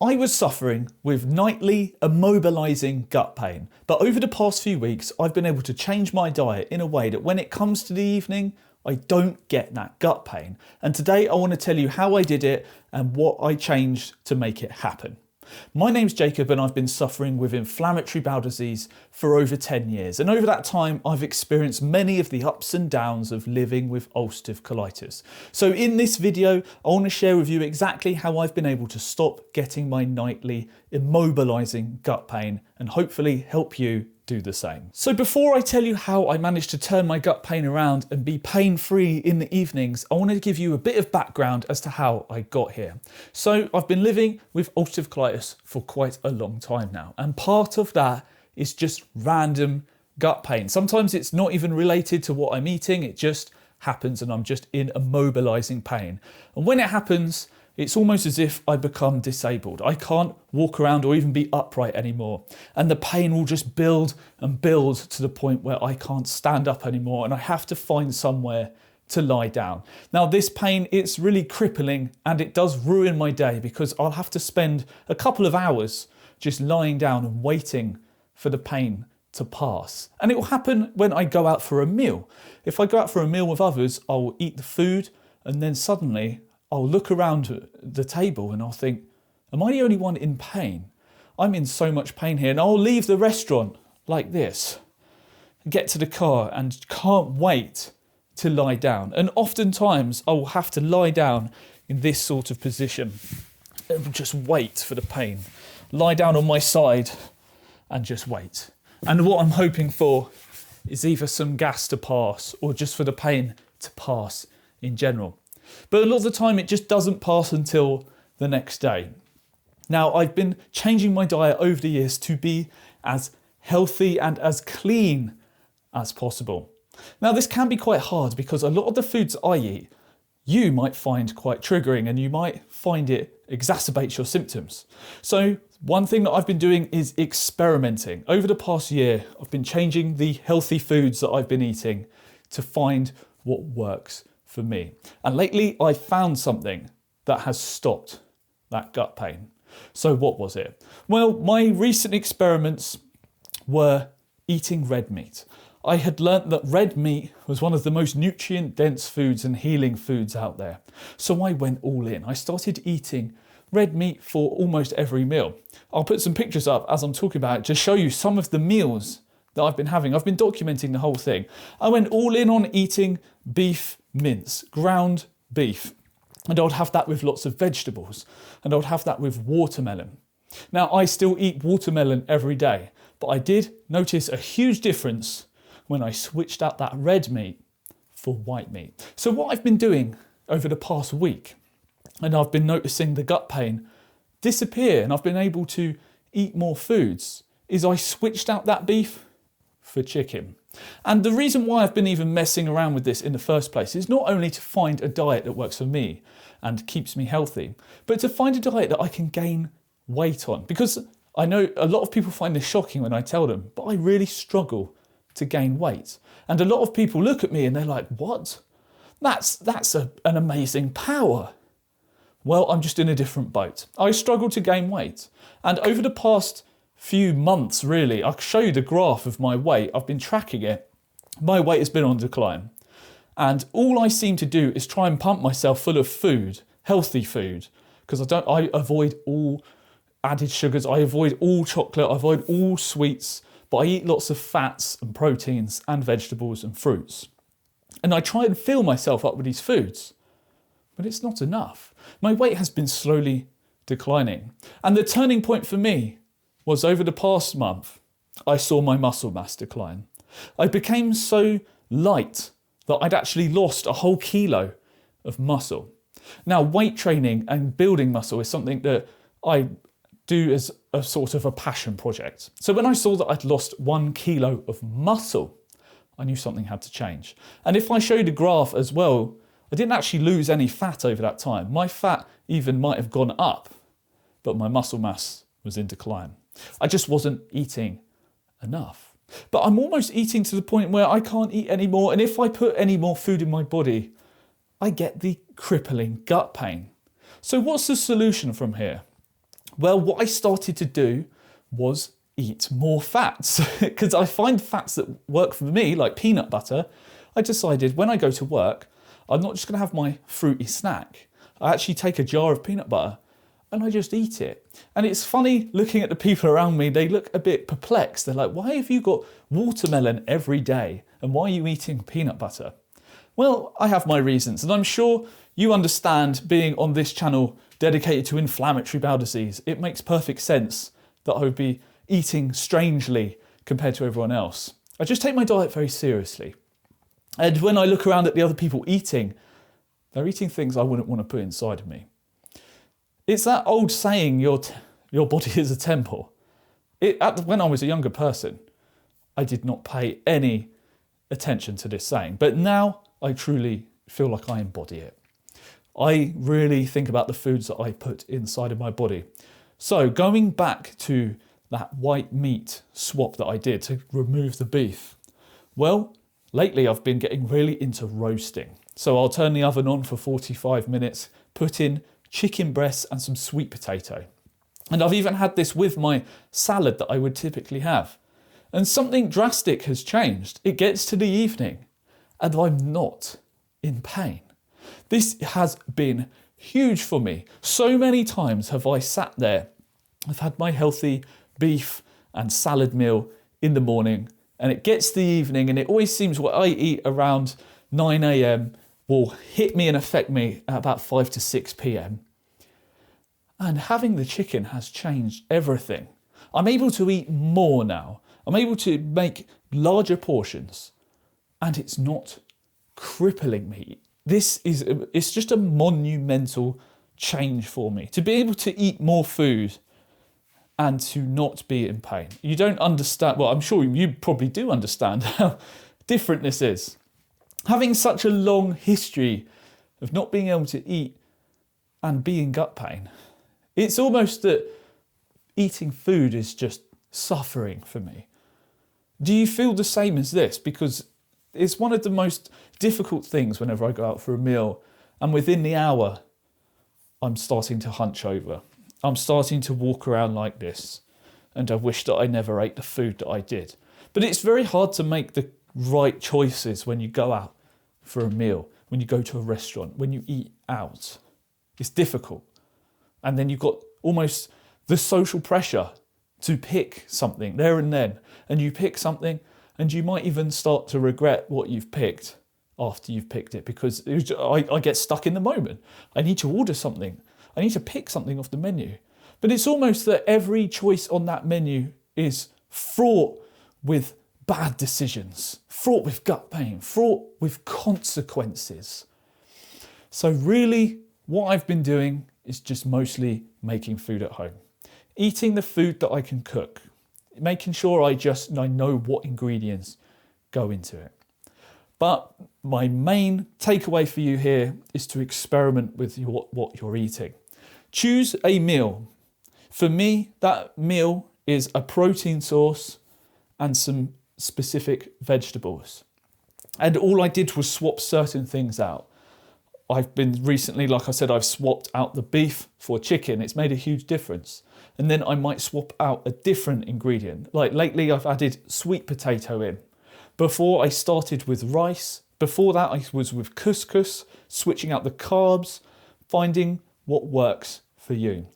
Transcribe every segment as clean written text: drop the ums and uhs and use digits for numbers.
I was suffering with nightly immobilising gut pain, but over the past few weeks I've been able to change my diet in a way that when it comes to the evening I don't get that gut pain. And today I want to tell you how I did it and what I changed to make it happen. My name's Jacob and I've been suffering with inflammatory bowel disease for over 10 years. And over that time, I've experienced many of the ups and downs of living with ulcerative colitis. So in this video, I want to share with you exactly how I've been able to stop getting my nightly immobilising gut pain and hopefully help you do the same. So before I tell you how I managed to turn my gut pain around and be pain-free in the evenings, I want to give you a bit of background as to how I got here. So I've been living with ulcerative colitis for quite a long time now, and part of that is just random gut pain. Sometimes it's not even related to what I'm eating, it just happens and I'm just in immobilising pain. And when it happens, it's almost as if I become disabled. I can't walk around or even be upright anymore. And the pain will just build and build to the point where I can't stand up anymore and I have to find somewhere to lie down. Now this pain, it's really crippling and it does ruin my day because I'll have to spend a couple of hours just lying down and waiting for the pain to pass. And it will happen when I go out for a meal. If I go out for a meal with others, I'll eat the food and then suddenly I'll look around the table and I'll think, am I the only one in pain? I'm in so much pain here. And I'll leave the restaurant like this, get to the car and can't wait to lie down. And oftentimes I will have to lie down in this sort of position and just wait for the pain. Lie down on my side and just wait. And what I'm hoping for is either some gas to pass or just for the pain to pass in general. But a lot of the time it just doesn't pass until the next day. Now I've been changing my diet over the years to be as healthy and as clean as possible. Now this can be quite hard because a lot of the foods I eat you might find quite triggering and you might find it exacerbates your symptoms. So one thing that I've been doing is experimenting. Over the past year I've been changing the healthy foods that I've been eating to find what works for me. And lately I found something that has stopped that gut pain. So what was it? Well, my recent experiments were eating red meat. I had learnt that red meat was one of the most nutrient dense foods and healing foods out there. So I went all in. I started eating red meat for almost every meal. I'll put some pictures up as I'm talking about it to show you some of the meals that I've been having. I've been documenting the whole thing. I went all in on eating beef mince, ground beef, and I would have that with lots of vegetables, and I would have that with watermelon. Now I still eat watermelon every day, but I did notice a huge difference when I switched out that red meat for white meat. So what I've been doing over the past week, and I've been noticing the gut pain disappear and I've been able to eat more foods, is I switched out that beef for chicken. And the reason why I've been even messing around with this in the first place is not only to find a diet that works for me and keeps me healthy, but to find a diet that I can gain weight on. Because I know a lot of people find this shocking when I tell them, but I really struggle to gain weight. And a lot of people look at me and they're like, what? That's an amazing power. Well, I'm just in a different boat. I struggle to gain weight. And over the past few months really, I'll show you the graph of my weight. I've been tracking it. My weight has been on decline. And all I seem to do is try and pump myself full of food, healthy food, because I avoid all added sugars, I avoid all chocolate, I avoid all sweets, but I eat lots of fats and proteins and vegetables and fruits. And I try and fill myself up with these foods, but it's not enough. My weight has been slowly declining. And the turning point for me was over the past month, I saw my muscle mass decline. I became so light that I'd actually lost a whole kilo of muscle. Now, weight training and building muscle is something that I do as a sort of a passion project. So when I saw that I'd lost 1 kilo of muscle, I knew something had to change. And if I show you the graph as well, I didn't actually lose any fat over that time. My fat even might have gone up, but my muscle mass was in decline. I just wasn't eating enough. But I'm almost eating to the point where I can't eat anymore. And if I put any more food in my body, I get the crippling gut pain. So what's the solution from here? Well, what I started to do was eat more fats because I find fats that work for me, like peanut butter. I decided when I go to work, I'm not just going to have my fruity snack. I actually take a jar of peanut butter and I just eat it. And it's funny looking at the people around me, they look a bit perplexed. They're like, why have you got watermelon every day? And why are you eating peanut butter? Well, I have my reasons, and I'm sure you understand, being on this channel dedicated to inflammatory bowel disease, it makes perfect sense that I would be eating strangely compared to everyone else. I just take my diet very seriously. And when I look around at the other people eating, they're eating things I wouldn't want to put inside of me. It's that old saying, your body is a temple. When I was a younger person, I did not pay any attention to this saying, but now I truly feel like I embody it. I really think about the foods that I put inside of my body. So going back to that white meat swap that I did to remove the beef, well, lately I've been getting really into roasting. So I'll turn the oven on for 45 minutes, put in chicken breasts and some sweet potato. And I've even had this with my salad that I would typically have. And something drastic has changed. It gets to the evening and I'm not in pain. This has been huge for me. So many times have I sat there, I've had my healthy beef and salad meal in the morning, and it gets to the evening and it always seems what I eat around 9 a.m. will hit me and affect me at about 5 to 6 p.m. And having the chicken has changed everything. I'm able to eat more now. I'm able to make larger portions and it's not crippling me. It's just a monumental change for me to be able to eat more food and to not be in pain. You don't understand, well, I'm sure you probably do understand how different this is. Having such a long history of not being able to eat and be in gut pain, it's almost that eating food is just suffering for me. Do you feel the same as this? Because it's one of the most difficult things whenever I go out for a meal, and within the hour, I'm starting to hunch over. I'm starting to walk around like this, and I wish that I never ate the food that I did. But it's very hard to make the right choices when you go out for a meal, when you go to a restaurant, when you eat out. It's difficult. And then you've got almost the social pressure to pick something there and then, and you pick something and you might even start to regret what you've picked after you've picked it, because I get stuck in the moment. I need to order something. I need to pick something off the menu. But it's almost that every choice on that menu is fraught with bad decisions, fraught with gut pain, fraught with consequences. So really, what I've been doing is just mostly making food at home. Eating the food that I can cook. Making sure I know what ingredients go into it. But my main takeaway for you here is to experiment with what you're eating. Choose a meal. For me, that meal is a protein source and some specific vegetables. And all I did was swap certain things out. I've been recently, like I said, I've swapped out the beef for chicken. It's made a huge difference. And then I might swap out a different ingredient. Like lately I've added sweet potato in. Before I started with rice. Before that I was with couscous, switching out the carbs, finding what works for you.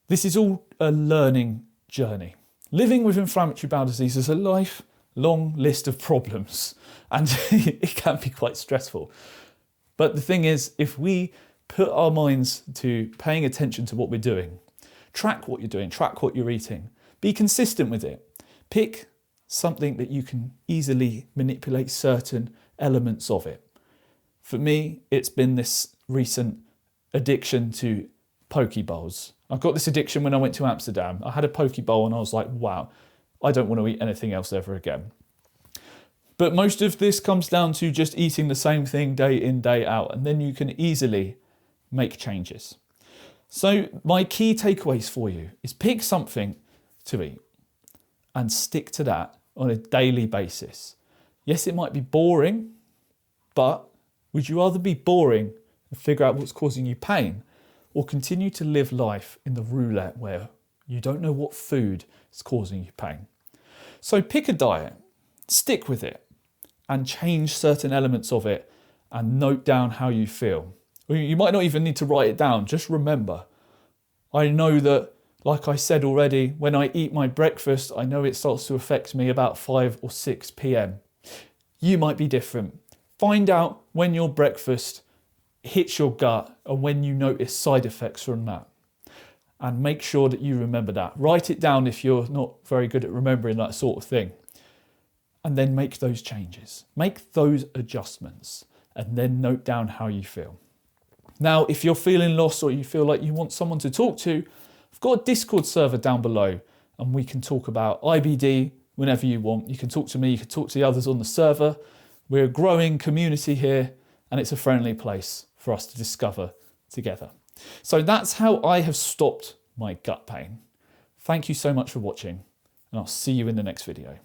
This is all a learning journey. Living with inflammatory bowel disease is a lifelong list of problems, and it can be quite stressful. But the thing is, if we put our minds to paying attention to what we're doing, track what you're doing, track what you're eating, be consistent with it, pick something that you can easily manipulate certain elements of it. For me, it's been this recent addiction to poke bowls. I got this addiction when I went to Amsterdam. I had a poke bowl and I was like, wow, I don't want to eat anything else ever again. But most of this comes down to just eating the same thing day in, day out, and then you can easily make changes. So my key takeaways for you is pick something to eat and stick to that on a daily basis. Yes, it might be boring, but would you rather be boring and figure out what's causing you pain, or continue to live life in the roulette where you don't know what food is causing you pain. So pick a diet, stick with it, and change certain elements of it and note down how you feel. You might not even need to write it down, just remember. I know that, like I said already, when I eat my breakfast, I know it starts to affect me about 5 or 6 p.m. You might be different. Find out when your breakfast hits your gut and when you notice side effects from that. And make sure that you remember that. Write it down if you're not very good at remembering that sort of thing. And then make those changes. Make those adjustments. And then note down how you feel. Now, if you're feeling lost or you feel like you want someone to talk to, I've got a Discord server down below and we can talk about IBD whenever you want. You can talk to me, you can talk to the others on the server. We're a growing community here and it's a friendly place for us to discover together. So that's how I have stopped my gut pain. Thank you so much for watching and I'll see you in the next video.